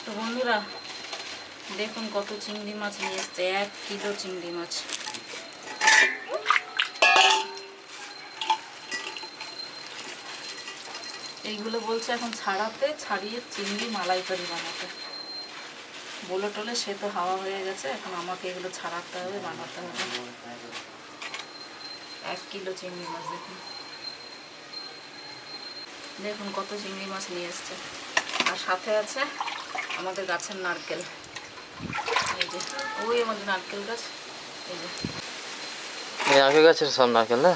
তো বন্ধুরা দেখুন কত চিংড়ি মাছ নিয়ে এসছে, 1 কিলো চিংড়ি মাছ। এইগুলো বলছে এখন ছাড়িয়ে চিংড়ি মালাইকারি বানাতে। বলে টলে সে তো হাওয়া হয়ে গেছে, এখন আমাকে এগুলো ছাড়াতে হবে, বানাতে হবে। 1 কিলো চিংড়ি মাছ দেখুন, দেখুন কত চিংড়ি মাছ নিয়ে এসছে। আর সাথে আছে আমাদের গাছের নারকেল। এই যে ওই আমাদের নারকেল গাছ, এই যে এই নারকেল গাছের সব নারকেল না?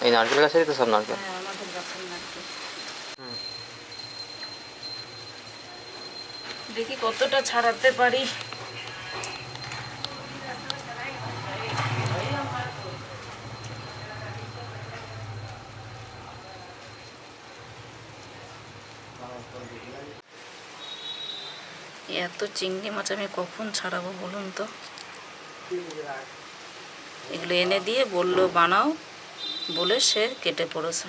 এই নারকেল গাছেরই তো সব নারকেল। হ্যাঁ, আমাদের গাছের নারকেল। দেখি কতটা ছাড়াতে পারি। এত চিংড়ি মাছ আমি কখন ছাড়াবো বলুন তো? এগুলো এনে দিয়ে বললো বানাও, বলে সে কেটে পড়েছে।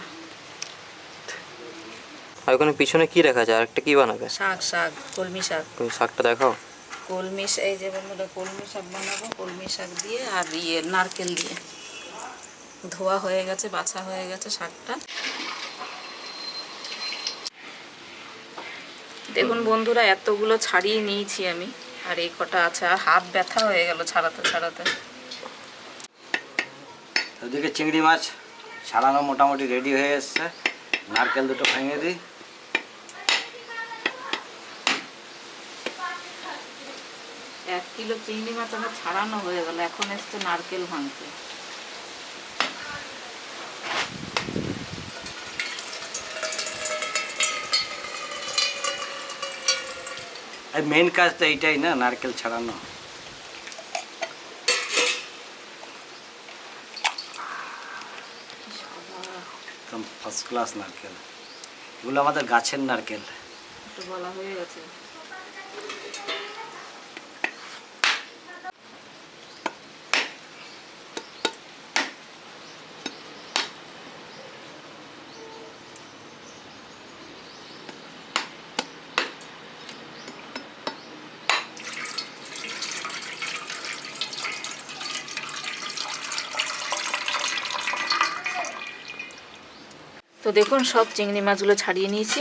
আর ওখানে পিছনে কি রাখা আছে? আর একটা কি বানাবে? শাক, কলমি শাক। তুমি শাকটা দেখাও। কলমি, এই যে বন্ধুরা কলমি শাক বানাবো, কলমি শাক দিয়ে আর নারকেল দিয়ে। ধোয়া হয়ে গেছে, বাছা হয়ে গেছে শাকটা। দেখুন বন্ধুরা এতগুলো ছাড়িয়ে নিয়েছি আমি, আর এই কটা আছে, আর হাত ব্যথা হয়ে গেল ছাড়াতে ছাড়াতে। ওদিকে চিংড়ি মাছ ছাড়ানো মোটামুটি রেডি হয়ে এসছে। নারকেল দুটো ভেঙে দিই। এক কিলো চিংড়ি মাছ আমার ছাড়ানো হয়ে গেল, এখন এসছে নারকেল ভাঙতে। আর মেন কাজ তো এইটাই না, নারকেল ছাড়ানো। একদম ফার্স্ট ক্লাস নারকেল। এগুলো আমাদের গাছের নারকেল। একটু বলা হয়ে গেছে। তো দেখুন সব চিংড়ি মাছগুলো ছাড়িয়ে নিয়েছি,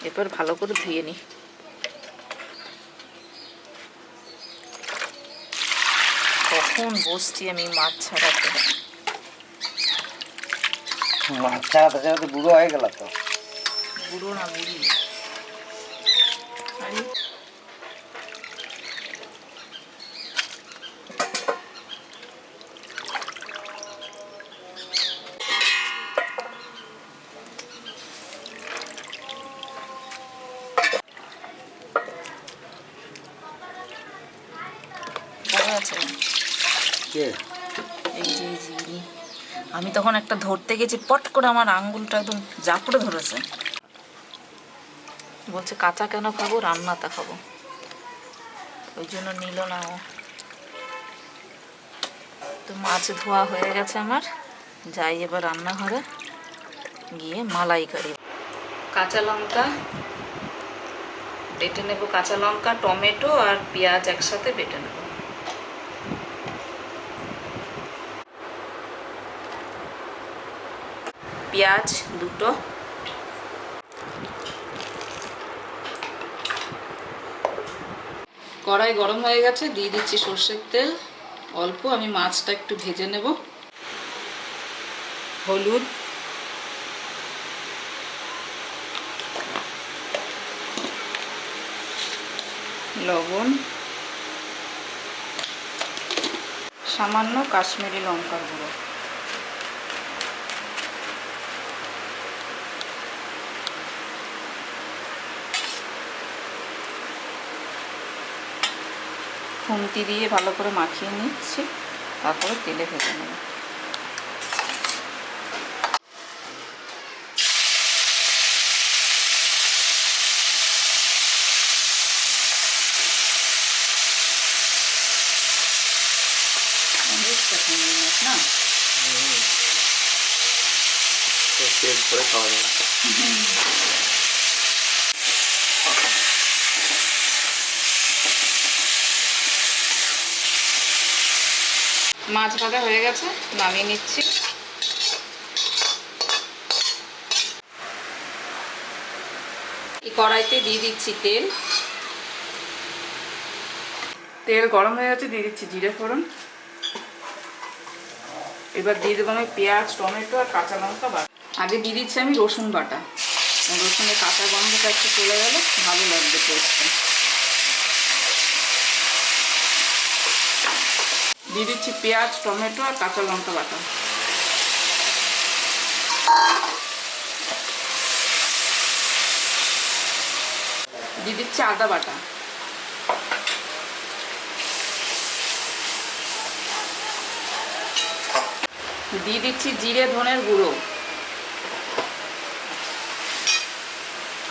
এরপর ভালো করে ধুয়ে নিই। কখন বসছি আমি মাছ ছাড়াতে। মাছ ছাড়াতে ছাড়াতে বুড়ো হয়ে গেল তো। বুড়ো না বুড়ি। আরে আছে কে? এই যে আমি তখন একটা ধরতে গেছি, পট করে আমার আঙ্গুলটা একদম জাপড়ে ধরেছে। বলছে কাঁচা কেন খাবো, রান্নাটা খাবো, ওই জন্য নিল না ও। তো মাছ ধোয়া হয়ে গেছে আমার, যাই এবার রান্নাঘরে গিয়ে মালাইকারি। কাঁচা লঙ্কা বেটে নেব, কাঁচা লঙ্কা, টমেটো আর পেঁয়াজ একসাথে বেটে নেব। পেঁয়াজ দুটো, কড়াই গরম হয়ে গেছে, দিয়ে দিচ্ছি সর্ষের তেল অল্প। আমি মাছটা একটু ভেজে নেব। হলুদ, লবণ, সামান্য কাশ্মীরি লঙ্কার গুঁড়ো। খুন্তি দিয়ে ভালো করে মাখিয়ে নিচ্ছি, তারপরে তেলে ভেজে নেব। না পেট করে খাওয়া যাবে। মাছ ভাজা হয়ে গেছে, নামিয়ে নিচ্ছি। এই কড়াইতে দিয়ে দিচ্ছি তেল। তেল গরম হয়ে গেছে, দিয়ে দিচ্ছি জিরে ফোড়ন। এবার দিয়ে দেবো আমি পেঁয়াজ, টমেটো আর কাঁচা লঙ্কা বাটা। আগে দিয়ে দিচ্ছি আমি রসুন বাটা। রসুনের কাঁচা গন্ধটা একটু চলে গেলে ভালো লাগবে টেস্টটা। দিয়ে দিচ্ছি পেঁয়াজ, টমেটো আর কাঁচা লঙ্কা বাটা। দিয়ে দিচ্ছি আদা বাটা। দিয়ে দিচ্ছি জিরে ধনের গুঁড়ো।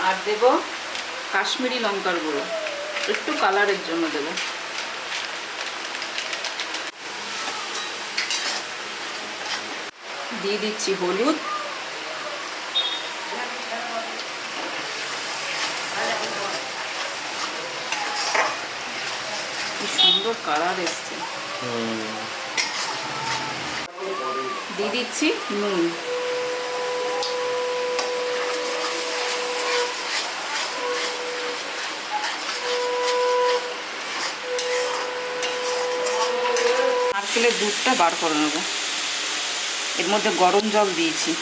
আর দেব কাশ্মীরি লঙ্কার গুঁড়ো, একটু কালারের জন্য দেব। দিয়ে দিচ্ছি হলুদ। কি সুন্দর কালার এসছে। দিয়ে দিচ্ছি নুন। নারকেলের দুধটা বার করে নেব। এর মধ্যে গরম জল দিয়েছি।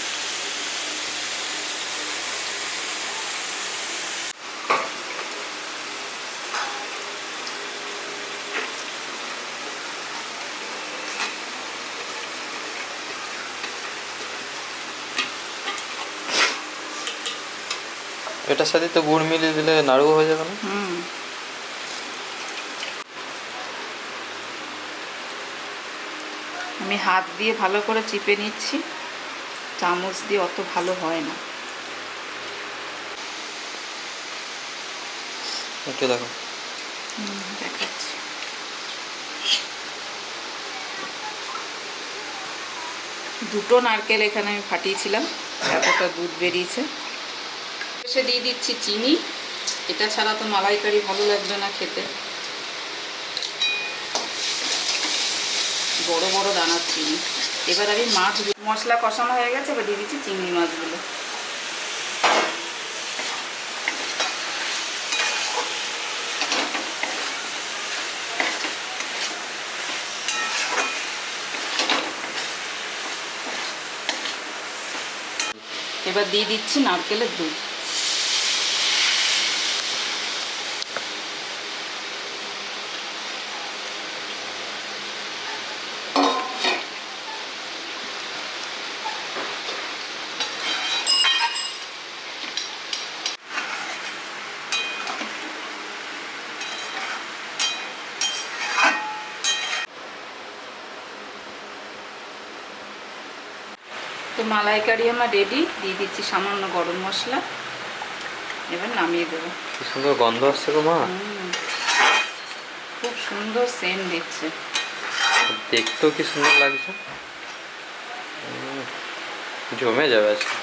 এটার সাথে তো গুড় মিলিয়ে দিলে নাড়ু হয়ে যাবে না? আমি হাত দিয়ে ভালো করে চিপে নিচ্ছি, চামচ দিয়ে অত ভালো হয় না। একটু দেখো। দেখাচ্ছি। দুটো নারকেল এখানে আমি ফাটিয়েছিলাম, এতটা দুধ বেরিয়েছে। এসে দিয়ে দিচ্ছি চিনি। এটা ছাড়া তো মালাইকারি ভালো লাগবে না খেতে। বড় বড় দানার চিনি। এবার আমি মাছ, মশলা কষানো হয়ে গেছে, এবার দিয়ে দিচ্ছি চিংড়ি মাছগুলো। এবার দিয়ে দিচ্ছি নারকেলের দুধ। তো মালাইকারি আমার রেডি। দিয়ে দিচ্ছি সামান্য গরম মশলা। এবার নামিয়ে দেবো। কি সুন্দর গন্ধ আসছে গো মা। খুব সুন্দর সেন্ট দিচ্ছে। দেখতেও কি সুন্দর লাগছে। জমে যাবে আজকে।